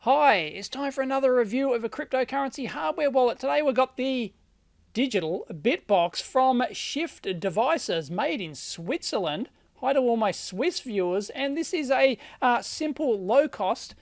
Hi, it's time for another review of a cryptocurrency hardware wallet. Today we've got the Digital BitBox from Shift Devices, made in Switzerland. Hi to all my Swiss viewers, and this is a simple, low-cost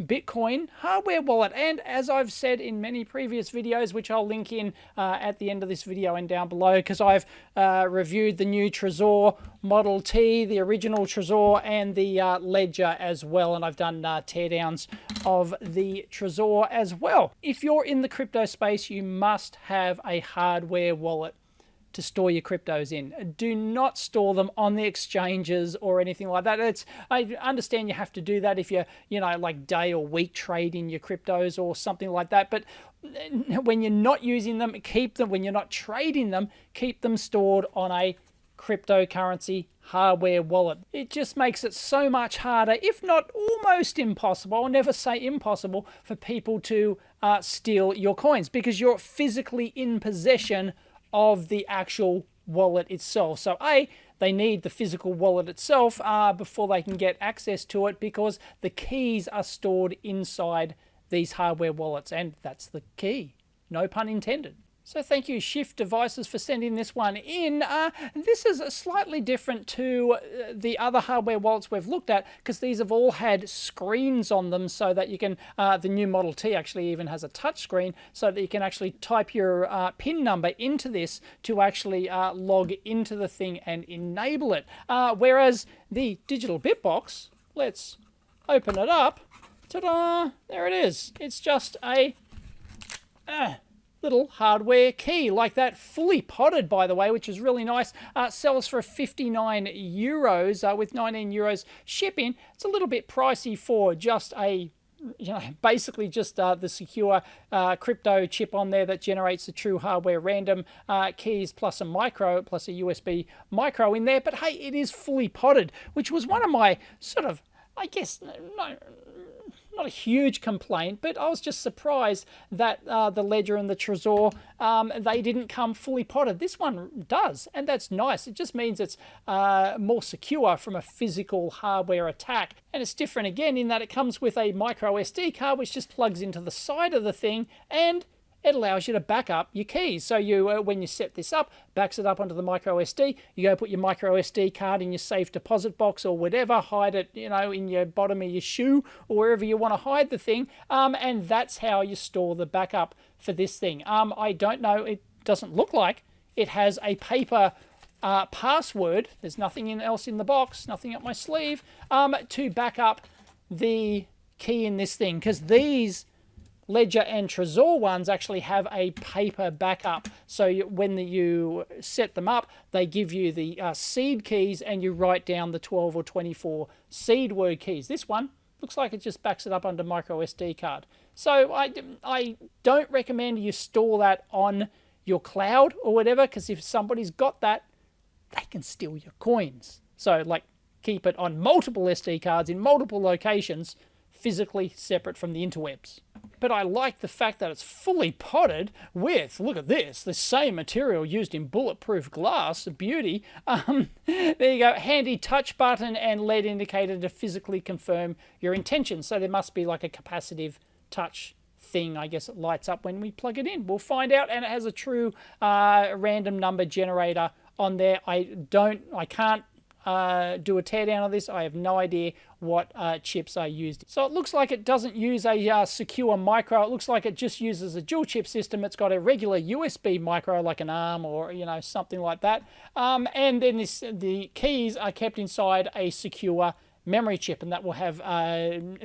Bitcoin hardware wallet. And as I've said in many previous videos, which I'll link in at the end of this video and down below, because I've reviewed the new Trezor Model T, the original Trezor, and the Ledger as well, and I've done teardowns of the Trezor as well. If you're in the crypto space, you must have a hardware wallet to store your cryptos in. Do not store them on the exchanges or anything like that. I understand you have to do that if you're, like day or week trading your cryptos or something like that. But when you're not using them, keep them. When you're not trading them, keep them stored on a cryptocurrency hardware wallet. It just makes it so much harder, if not almost impossible. I'll never say impossible, for people to steal your coins, because you're physically in possession of the actual wallet itself. So they need the physical wallet itself before they can get access to it, because the keys are stored inside these hardware wallets, and that's the key. No pun intended. So thank you, Shift Devices, for sending this one in. This is slightly different to the other hardware wallets we've looked at, because these have all had screens on them so that you can, the new Model T actually even has a touch screen, so that you can actually type your PIN number into this to actually log into the thing and enable it. Whereas the Digital BitBox, let's open it up. Ta-da! There it is. It's just a little hardware key like that, fully potted, by the way, which is really nice. Sells for 59 euros with 19 euros shipping. It's a little bit pricey for just a, basically just the secure crypto chip on there that generates the true hardware random keys, plus a USB micro in there. But hey, it is fully potted, which was one of my sort of, I guess, not a huge complaint, but I was just surprised that the Ledger and the Trezor, they didn't come fully potted. This one does, and that's nice. It just means it's more secure from a physical hardware attack. And it's different again in that it comes with a micro SD card, which just plugs into the side of the thing, and it allows you to back up your keys. So you, when you set this up, backs it up onto the micro SD. You go put your micro SD card in your safe deposit box or whatever, hide it, in your bottom of your shoe or wherever you want to hide the thing. And that's how you store the backup for this thing. I don't know, it doesn't look like it has a paper password. There's nothing else in the box, nothing up my sleeve, to back up the key in this thing, because these Ledger and Trezor ones actually have a paper backup. So when you set them up, they give you the seed keys, and you write down the 12 or 24 seed word keys. This one looks like it just backs it up under micro SD card. So I don't recommend you store that on your cloud or whatever, because if somebody's got that, they can steal your coins. So keep it on multiple SD cards in multiple locations, physically separate from the interwebs. But I like the fact that it's fully potted with, look at this, the same material used in bulletproof glass, beauty. There you go, handy touch button and LED indicator to physically confirm your intention. So there must be like a capacitive touch thing, I guess it lights up when we plug it in. We'll find out. And it has a true random number generator on there. I can't do a teardown of this. I have no idea what chips are used. So it looks like it doesn't use a secure micro. It looks like it just uses a dual chip system. It's got a regular USB micro, like an ARM or something like that. And then the keys are kept inside a secure memory chip, and that will have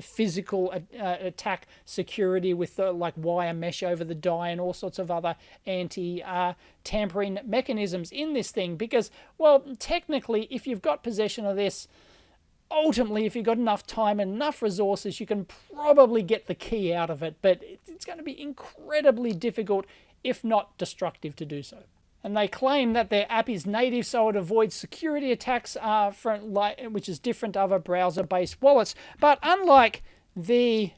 physical attack security with like wire mesh over the die and all sorts of other anti-tampering mechanisms in this thing. Because, well, technically, if you've got possession of this, ultimately, if you've got enough time and enough resources, you can probably get the key out of it, but it's going to be incredibly difficult, if not destructive, to do so. And they claim that their app is native, so it avoids security attacks, which is different to other browser-based wallets. But unlike the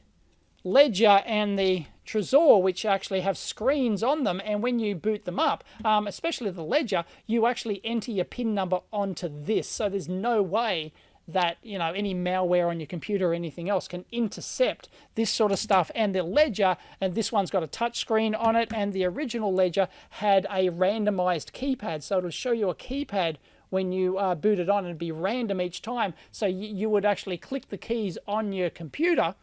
Ledger and the Trezor, which actually have screens on them, and when you boot them up, especially the Ledger, you actually enter your PIN number onto this. So there's no way that, you know, any malware on your computer or anything else can intercept this sort of stuff. And the ledger, and this one's got a touch screen on it, and the original ledger had a randomized keypad, so it'll show you a keypad when you boot it on, and it'd be random each time. So you would actually click the keys on your computer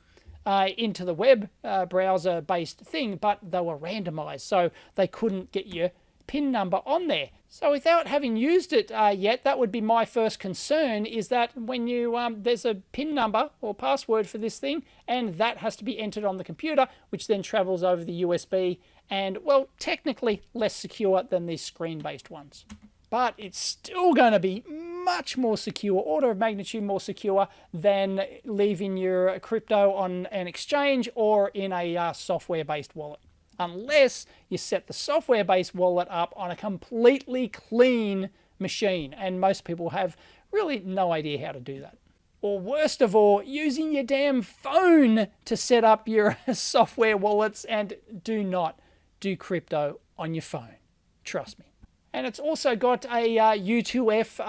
into the web browser based thing, but they were randomized, so they couldn't get your PIN number on there. So without having used it yet, that would be my first concern, is that when you there's a PIN number or password for this thing, and that has to be entered on the computer, which then travels over the USB, and, well, technically less secure than these screen-based ones. But it's still going to be much more secure, order of magnitude more secure than leaving your crypto on an exchange or in a software-based wallet. Unless you set the software-based wallet up on a completely clean machine. And most people have really no idea how to do that. Or worst of all, using your damn phone to set up your software wallets, and do not do crypto on your phone. Trust me. And it's also got a U2F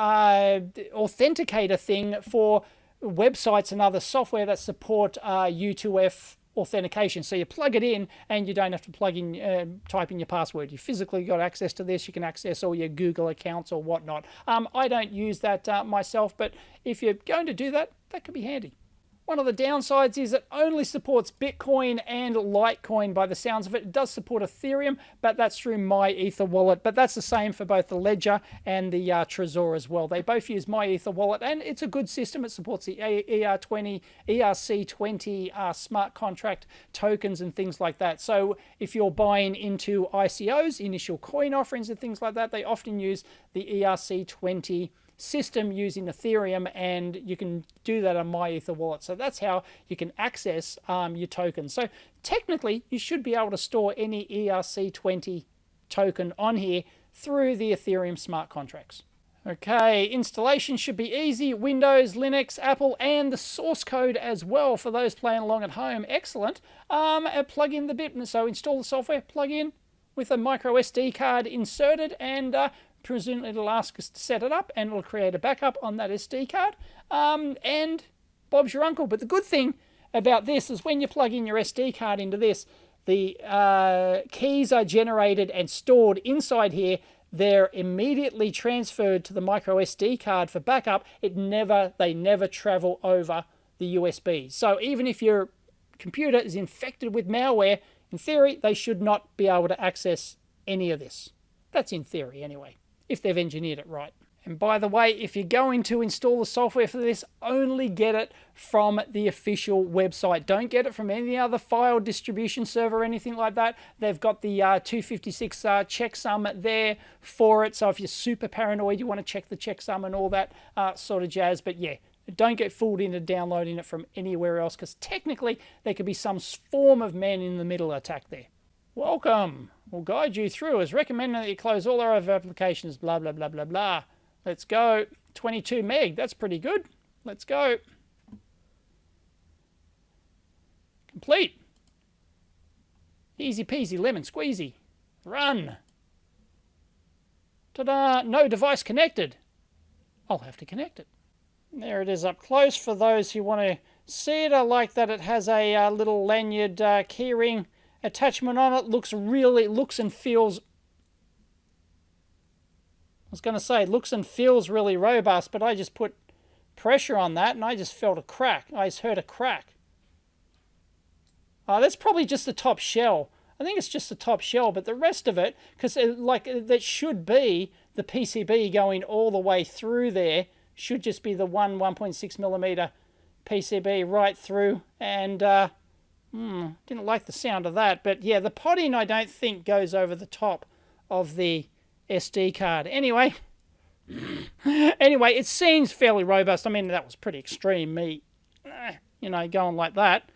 authenticator thing for websites and other software that support U2F authentication. So you plug it in, and you don't have to plug in, type in your password. You physically got access to this. You can access all your Google accounts or whatnot. I don't use that myself, but if you're going to do that, that could be handy. One of the downsides is it only supports Bitcoin and Litecoin by the sounds of it. It does support Ethereum, but that's through My Ether wallet. But that's the same for both the Ledger and the Trezor as well. They both use My Ether wallet, and it's a good system. It supports the ERC20 smart contract tokens and things like that. So if you're buying into ICOs, initial coin offerings and things like that, they often use the ERC20 system using Ethereum, and you can do that on My Ether wallet. So that's how you can access your tokens. So technically, you should be able to store any ERC20 token on here through the Ethereum smart contracts. Okay, installation should be easy. Windows, Linux, Apple, and the source code as well for those playing along at home. Excellent. Plug in the bit. So install the software, plug in with a micro SD card inserted, and presumably it'll ask us to set it up, and it'll create a backup on that SD card. And Bob's your uncle. But the good thing about this is when you plug in your SD card into this, the keys are generated and stored inside here. They're immediately transferred to the micro SD card for backup. They never travel over the USB. So even if your computer is infected with malware, in theory, they should not be able to access any of this. That's in theory anyway, if they've engineered it right. And by the way, if you're going to install the software for this, only get it from the official website. Don't get it from any other file distribution server or anything like that. They've got the 256 checksum there for it. So if you're super paranoid, you want to check the checksum and all that sort of jazz. But yeah, don't get fooled into downloading it from anywhere else, because technically there could be some form of man-in-the-middle attack there. Welcome. We'll guide you through. As recommended that you close all our other applications, blah, blah, blah, blah, blah. Let's go. 22 meg. That's pretty good. Let's go. Complete. Easy peasy lemon squeezy. Run. Ta-da. No device connected. I'll have to connect it. There it is up close for those who want to see it. I like that it has a little lanyard keyring attachment on it. Looks and feels, I was going to say looks and feels really robust, but I just put pressure on that and I just felt a crack. I just heard a crack. That's probably just the top shell. I think it's just the top shell, but the rest of it, because that should be the PCB going all the way through there, should just be the 1.6 millimeter PCB right through, and didn't like the sound of that. But yeah, the potting I don't think goes over the top of the SD card. Anyway, it seems fairly robust. I mean, that was pretty extreme, me, going like that.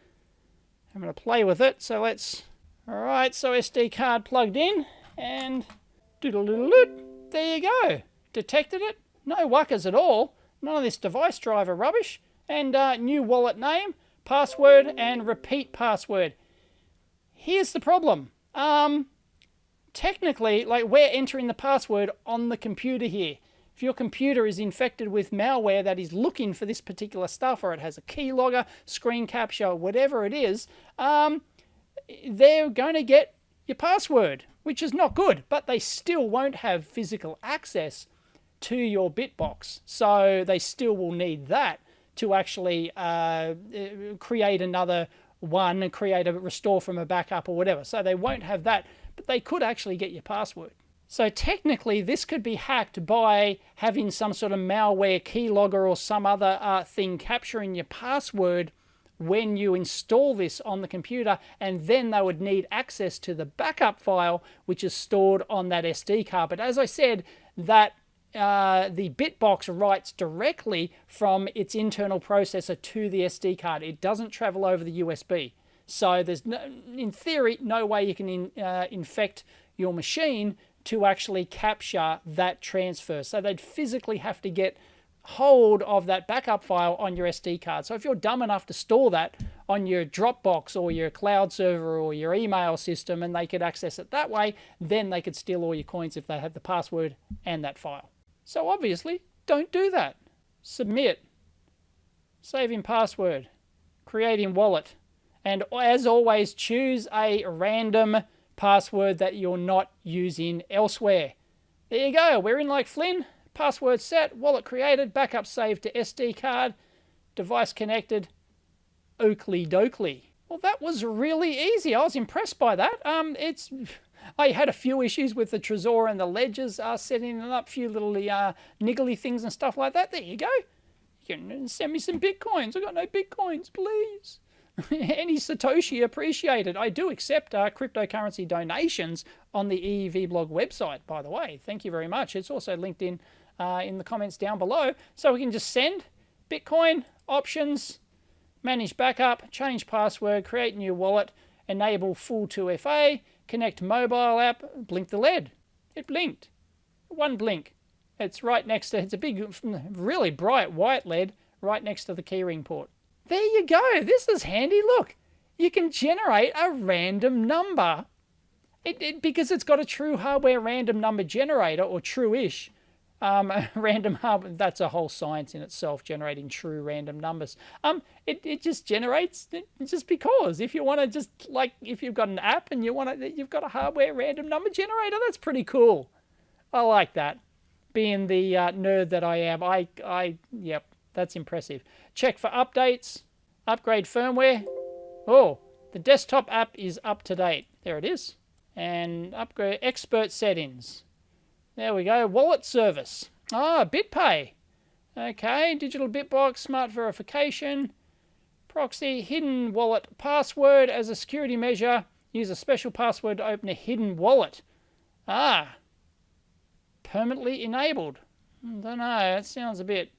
I'm going to play with it, so let's... Alright, so SD card plugged in, and doodle-doodle-doot, there you go. Detected it. No wuckers at all. None of this device driver rubbish. And new wallet name, password, and repeat password. Here's the problem. Technically, we're entering the password on the computer here. If your computer is infected with malware that is looking for this particular stuff, or it has a keylogger, screen capture, whatever it is, they're going to get your password, which is not good, but they still won't have physical access to your BitBox. So they still will need that to actually create another one and create a restore from a backup or whatever. So they won't have that, but they could actually get your password. So technically, this could be hacked by having some sort of malware keylogger or some other thing capturing your password when you install this on the computer, and then they would need access to the backup file, which is stored on that SD card. But as I said, that the BitBox writes directly from its internal processor to the SD card. It doesn't travel over the USB. So there's, in theory, no way you can infect your machine to actually capture that transfer. So they'd physically have to get hold of that backup file on your SD card. So if you're dumb enough to store that on your Dropbox or your cloud server or your email system and they could access it that way, then they could steal all your coins if they had the password and that file. So obviously, don't do that. Submit. Save in password. Create in wallet. And as always, choose a random password that you're not using elsewhere. There you go. We're in like Flynn. Password set, wallet created, backup saved to SD card, device connected, oakley dokley. Well, that was really easy. I was impressed by that. I had a few issues with the Trezor and the ledgers setting them up, a few little niggly things and stuff like that. There you go. You can send me some Bitcoins. I got no Bitcoins, please. Any Satoshi appreciated. I do accept cryptocurrency donations on the EEVBlog website, by the way. Thank you very much. It's also linked in the comments down below. So we can just send Bitcoin, options, manage backup, change password, create new wallet, enable full 2FA, connect mobile app, blink the LED. It blinked. One blink. It's right next to, it's a big, really bright white LED right next to the keyring port. There you go. This is handy. Look, you can generate a random number because it's got a true hardware random number generator, or true-ish. Random hardware, that's a whole science in itself, generating true random numbers. It just generates just because. If you want to just, like, if you've got an app and you've got a hardware random number generator, that's pretty cool. I like that. Being the nerd that I am, yep. That's impressive. Check for updates. Upgrade firmware. Oh, the desktop app is up to date. There it is. And upgrade expert settings. There we go. Wallet service. BitPay. Okay. Digital BitBox. Smart verification. Proxy. Hidden wallet password as a security measure. Use a special password to open a hidden wallet. Permanently enabled. I don't know. That sounds a bit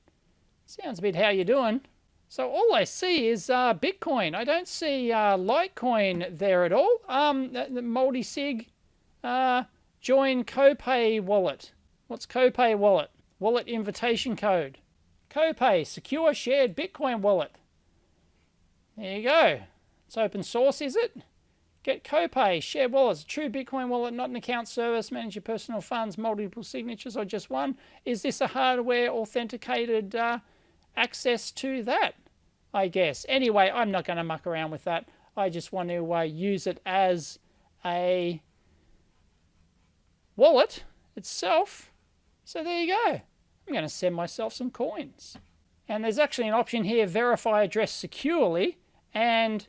how you doing. So all I see is Bitcoin. I don't see Litecoin there at all. The multi-sig. Join Copay wallet. What's Copay wallet? Wallet invitation code. Copay, secure shared Bitcoin wallet. There you go. It's open source, is it? Get Copay, shared wallets, true Bitcoin wallet, not an account service, manage your personal funds, multiple signatures, or just one. Is this a hardware authenticated access to that, I guess? Anyway, I'm not going to muck around with that. I just want to use it as a wallet itself. So there you go. I'm going to send myself some coins. And there's actually an option here, verify address securely, and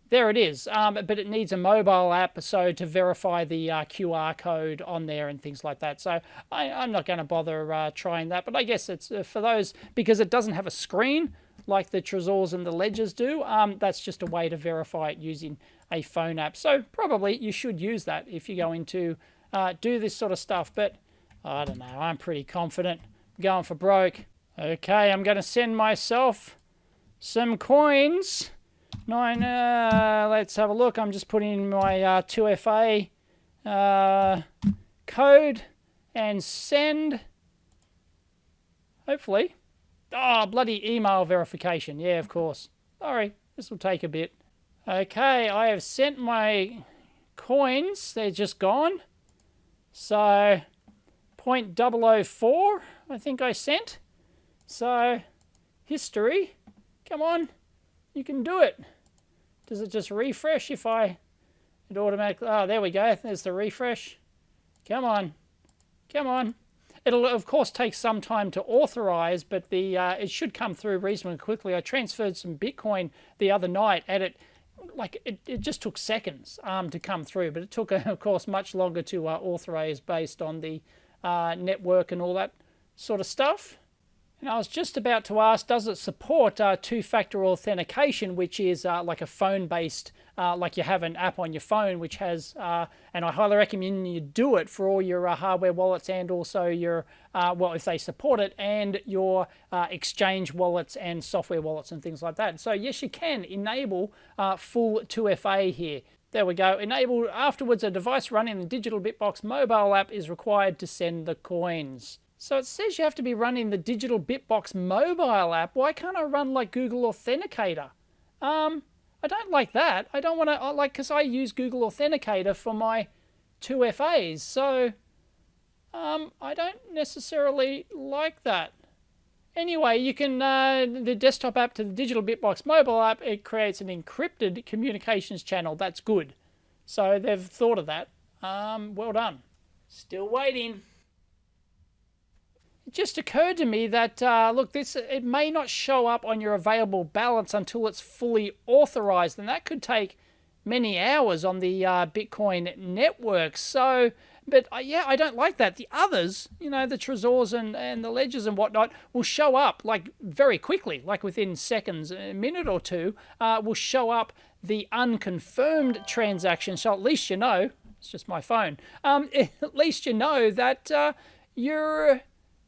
there it is. But it needs a mobile app, so to verify the QR code on there and things like that. So I'm not going to bother trying that. But I guess it's for those, because it doesn't have a screen like the Trezors and the Ledgers do. That's just a way to verify it using a phone app. So probably you should use that if you're going to do this sort of stuff. But I don't know. I'm pretty confident. I'm going for broke. Okay, I'm going to send myself some coins. Let's have a look. I'm just putting in my 2FA code and send. Hopefully. Oh, bloody email verification. Yeah, of course. Sorry, this will take a bit. Okay, I have sent my coins. They're just gone. So, 0.004. I think I sent. So, history. Come on. You can do it. Does it just refresh if it automatically... Oh, there we go. There's the refresh. Come on. Come on. It'll, of course, take some time to authorize, but it should come through reasonably quickly. I transferred some Bitcoin the other night, and it just took seconds to come through, but it took, of course, much longer to authorize based on the network and all that sort of stuff. And I was just about to ask, does it support two-factor authentication, which is like a phone-based, like you have an app on your phone, which has, and I highly recommend you do it for all your hardware wallets and also your, well, if they support it, and your exchange wallets and software wallets and things like that. So yes, you can enable full 2FA here. There we go. Enable afterwards, a device running the Digital BitBox mobile app is required to send the coins. So it says you have to be running the Digital BitBox mobile app. Why can't I run like Google Authenticator? I don't like that. I don't want to, because I use Google Authenticator for my 2FAs. So I don't necessarily like that. Anyway, you can, the desktop app to the Digital BitBox mobile app, it creates an encrypted communications channel. That's good. So they've thought of that. Well done. Still waiting. It just occurred to me that, look, it may not show up on your available balance until it's fully authorized, and that could take many hours on the Bitcoin network. So, but yeah, I don't like that. The others, you know, the Trezors and the ledgers and whatnot will show up like very quickly, like within seconds, a minute or two, will show up the unconfirmed transaction. So at least you know, it's just my phone, at least you know that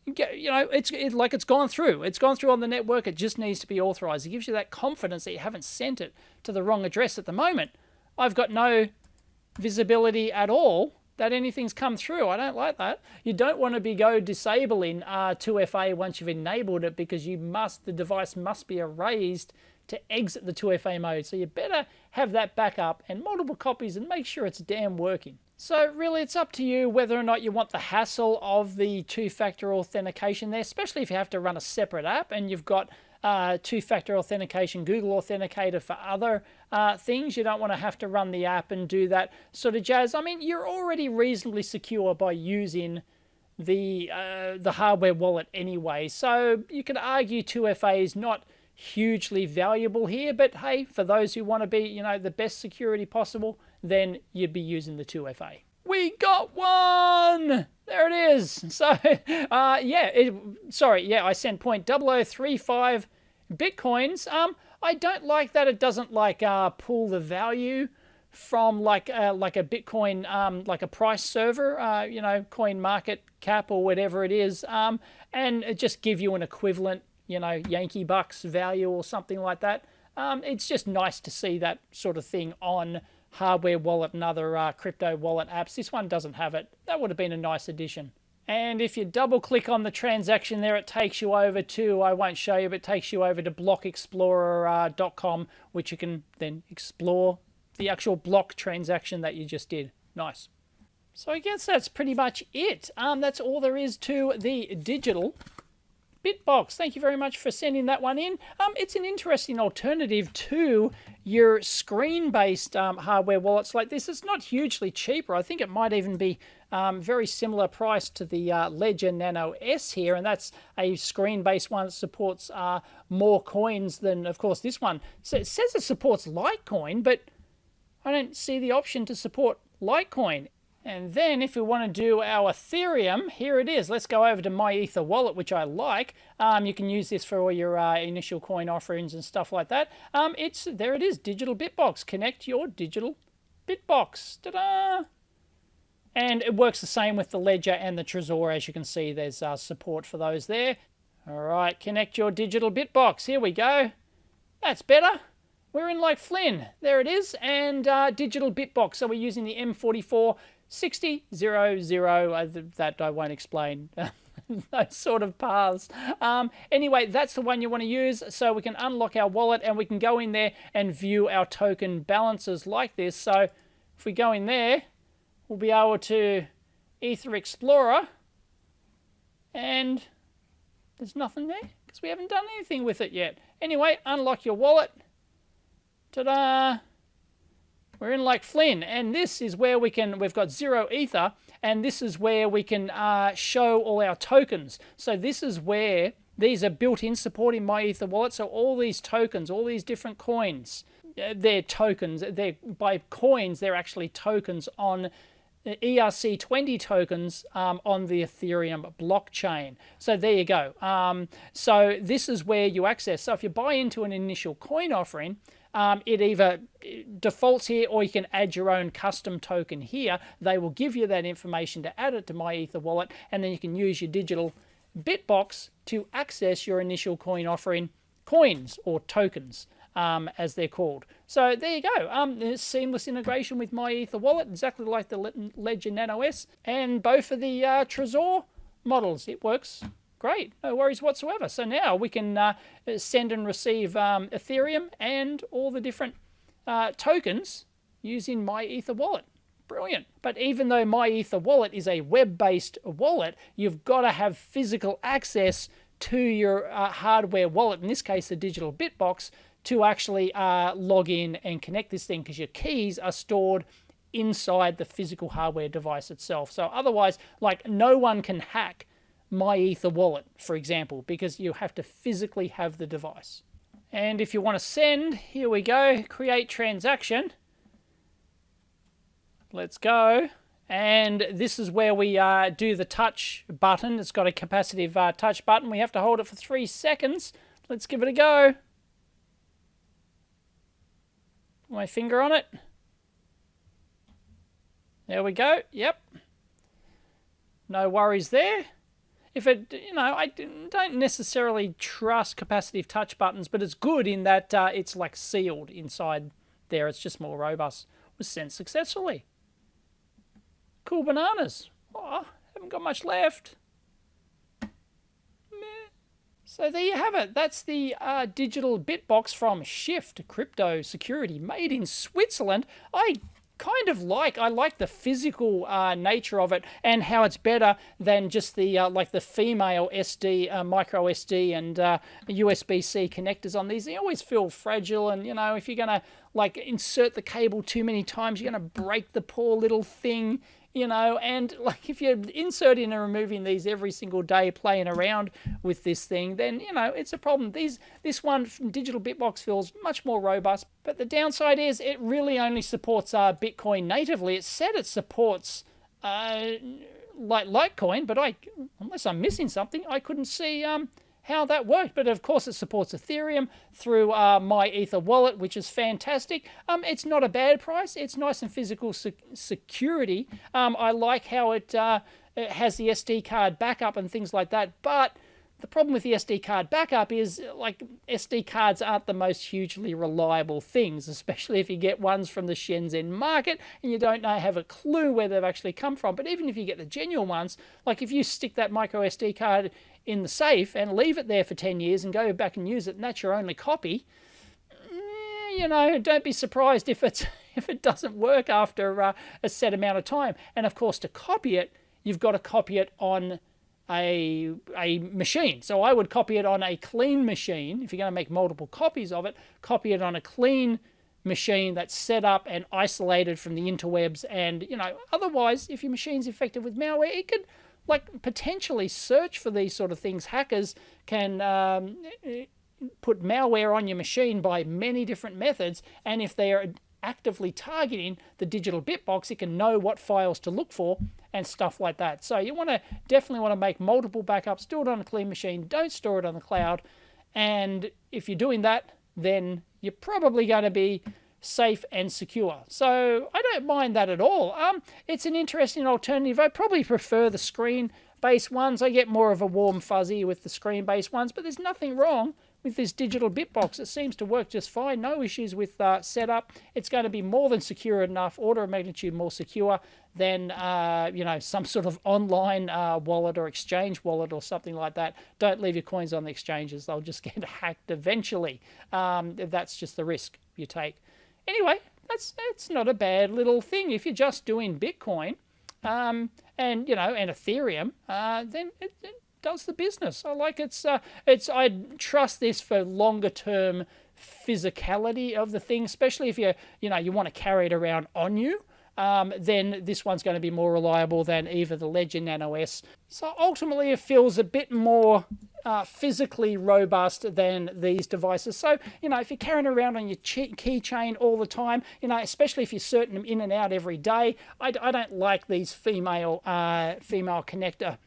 it's gone through. It's gone through on the network. It just needs to be authorized. It gives you that confidence that you haven't sent it to the wrong address. At the moment, I've got no visibility at all that anything's come through. I don't like that. You don't want to go disabling 2FA once you've enabled it, because the device must be erased to exit the 2FA mode. So you better have that backup and multiple copies and make sure it's damn working. So really, it's up to you whether or not you want the hassle of the two-factor authentication there, especially if you have to run a separate app and you've got two-factor authentication, Google Authenticator for other things. You don't want to have to run the app and do that sort of jazz. I mean, you're already reasonably secure by using the hardware wallet anyway. So you could argue 2FA is not hugely valuable here, but hey, for those who want to be, you know, the best security possible, then you'd be using the 2FA. We got one! There it is. So, I sent 0.0035 Bitcoins. I don't like that it doesn't pull the value from like a Bitcoin, like a price server, coin market cap or whatever it is, and it just give you an equivalent, Yankee bucks value or something like that. It's just nice to see that sort of thing on hardware wallet and other crypto wallet apps. This one doesn't have it. That would have been a nice addition. And if you double click on the transaction there, it takes you over to, I won't show you, but it takes you over to blockexplorer.com, which you can then explore the actual block transaction that you just did. Nice. So I guess that's pretty much it. That's all there is to the Digital BitBox. Thank you very much for sending that one in. It's an interesting alternative to your screen-based hardware wallets like this. It's not hugely cheaper. I think it might even be very similar price to the Ledger Nano S here, and that's a screen-based one that supports more coins than, of course, this one. So it says it supports Litecoin, but I don't see the option to support Litecoin. And then if we want to do our Ethereum, here it is. Let's go over to My Ether Wallet, which I like. You can use this for all your initial coin offerings and stuff like that. There it is, Digital BitBox. Connect your Digital BitBox. Ta-da! And it works the same with the Ledger and the Trezor. As you can see, there's support for those there. All right, connect your Digital BitBox. Here we go. That's better. We're in like Flynn. There it is. And Digital BitBox. So we're using the M44 6000, that I won't explain, those sort of paths. Anyway, that's the one you want to use, so we can unlock our wallet and we can go in there and view our token balances like this. So if we go in there, we'll be able to Ether Explorer, and There's nothing there because we haven't done anything with it yet. Anyway, unlock your wallet. Ta-da! We're in like Flynn, and this is where we've got 0 Ether, and this is where we can show all our tokens. So this is where these are built in, supporting My Ether wallet. So all these tokens, all these different coins, they're tokens. They're by coins. They're actually tokens on ERC20 tokens on the Ethereum blockchain. So there you go. So this is where you access. So if you buy into an initial coin offering, it either defaults here, or you can add your own custom token here. They will give you that information to add it to My Ether wallet, and then you can use your Digital BitBox to access your initial coin offering coins, or tokens, as they're called. So there you go. There's seamless integration with My Ether wallet, exactly like the Ledger Nano S, and both of the Trezor models. It works great, no worries whatsoever. So now we can send and receive Ethereum and all the different tokens using My Ether wallet. Brilliant. But even though My Ether wallet is a web-based wallet, you've got to have physical access to your hardware wallet, in this case the Digital BitBox, to actually log in and connect this thing, because your keys are stored inside the physical hardware device itself. So otherwise, like, no one can hack My Ether wallet, for example, because you have to physically have the device. And if you want to send, here we go, create transaction. Let's go. And this is where we do the touch button. It's got a capacitive touch button. We have to hold it for 3 seconds. Let's give it a go. Put my finger on it. There we go. Yep. No worries there. If it, I don't necessarily trust capacitive touch buttons, but it's good in that it's like sealed inside there. It's just more robust. Was sent successfully. Cool bananas. Oh, haven't got much left. Meh. So there you have it. That's the Digital BitBox from Shift Crypto Security, made in Switzerland. I like the physical nature of it, and how it's better than just the like the female SD, micro SD, and USB-C connectors on these. They always feel fragile, and if you're gonna like insert the cable too many times, you're gonna break the poor little thing. And like if you're inserting and removing these every single day, playing around with this thing, then, it's a problem. This one from Digital BitBox feels much more robust, but the downside is it really only supports Bitcoin natively. It said it supports like Litecoin, but unless I'm missing something, I couldn't see how that worked. But of course it supports Ethereum through My Ether wallet, which is fantastic. It's not a bad price. It's nice and physical security. I like how it has the SD card backup and things like that. But the problem with the SD card backup is, like, SD cards aren't the most hugely reliable things, especially if you get ones from the Shenzhen market and you don't have a clue where they've actually come from. But even if you get the genuine ones, like if you stick that micro SD card in the safe and leave it there for 10 years and go back and use it, and that's your only copy, don't be surprised if it doesn't work after a set amount of time. And of course, to copy it, you've got to copy it on a machine. So I would copy it on a clean machine. If you're going to make multiple copies of it, copy it on a clean machine that's set up and isolated from the interwebs. And otherwise, if your machine's infected with malware, it could potentially search for these sort of things. Hackers can put malware on your machine by many different methods, and if they are actively targeting the Digital BitBox, it can know what files to look for and stuff like that. So you definitely want to make multiple backups, do it on a clean machine, don't store it on the cloud, and if you're doing that, then you're probably going to be safe and secure. So I don't mind that at all. It's an interesting alternative. I probably prefer the screen-based ones. I get more of a warm fuzzy with the screen-based ones, but there's nothing wrong with this Digital BitBox. It seems to work just fine. No issues with setup. It's going to be more than secure enough, order of magnitude more secure than some sort of online wallet or exchange wallet or something like that. Don't leave your coins on the exchanges. They'll just get hacked eventually. That's just the risk you take. Anyway, it's not a bad little thing. If you're just doing Bitcoin and Ethereum, then does the business. I like I trust this for longer term physicality of the thing, especially if you want to carry it around on you. Then this one's going to be more reliable than either the Legend Nano S. So ultimately it feels a bit more physically robust than these devices. So, if you're carrying around on your keychain all the time, especially if you're sorting them in and out every day, I don't like these female connector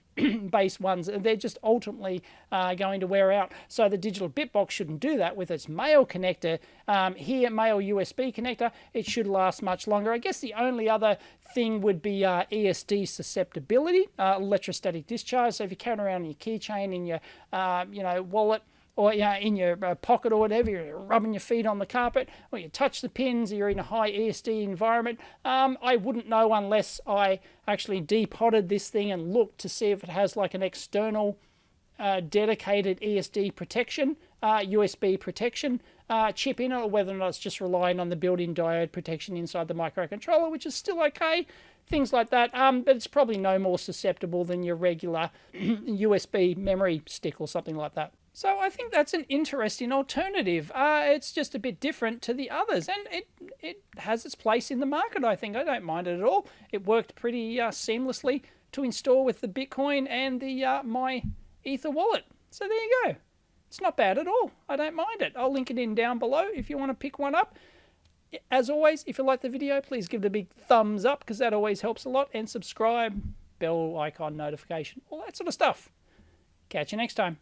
based ones. They're just ultimately going to wear out. So the Digital BitBox shouldn't do that with its male connector. Here, male USB connector, it should last much longer. I guess the only other thing would be ESD susceptibility, electrostatic discharge. So if you're carrying around your keychain in your wallet, or in your pocket or whatever, you're rubbing your feet on the carpet, or you touch the pins, or you're in a high ESD environment, I wouldn't know unless I actually depotted this thing and looked to see if it has like an external dedicated ESD protection, USB protection chip in it, or whether or not it's just relying on the built-in diode protection inside the microcontroller, which is still okay. Things like that, but it's probably no more susceptible than your regular USB memory stick or something like that. So I think that's an interesting alternative. It's just a bit different to the others, and it has its place in the market, I think. I don't mind it at all. It worked pretty seamlessly to install with the Bitcoin and the My Ether wallet. So there you go. It's not bad at all. I don't mind it. I'll link it in down below if you want to pick one up. As always, if you like the video, please give it a big thumbs up, because that always helps a lot, and subscribe, bell icon notification, all that sort of stuff. Catch you next time.